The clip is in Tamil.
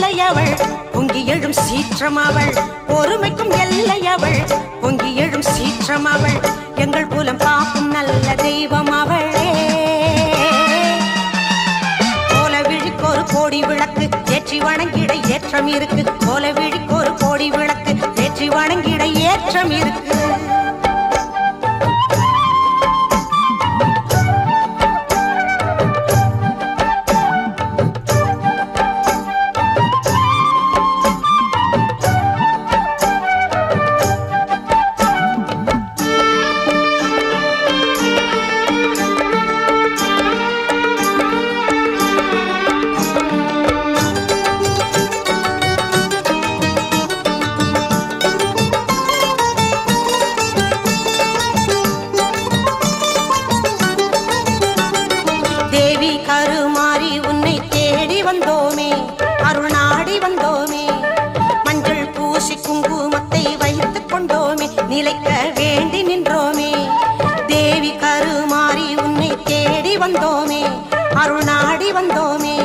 எல்லையவள் பொங்கி எழும் சீற்றம் அவள் பொறுமைக்கும் எல்லையவள் பொங்கி எழும் சீற்றம் அவள் எங்கள் குலம் காக்கும் நல்ல தெய்வம் அவளே கோலவிழிக்கொரு கோடி விளக்கு ஏற்றி வணங்கிட ஏற்றம் இருக்கு கோலவிழிக்கொரு கோடி விளக்கு ஏற்றி வணங்கிட ஏற்றம் இருக்கு தேவி கருமாறி உன்னை தேடி வந்தோமே அருள் நாடி வந்தோமே மஞ்சள் பூசி குங்குமத்தை வைத்துக் கொண்டோமே நிலைக்க வேண்டி நின்றோமே தேவி கருமாறி உன்னை தேடி வந்தோமே அருள் நாடி வந்தோமே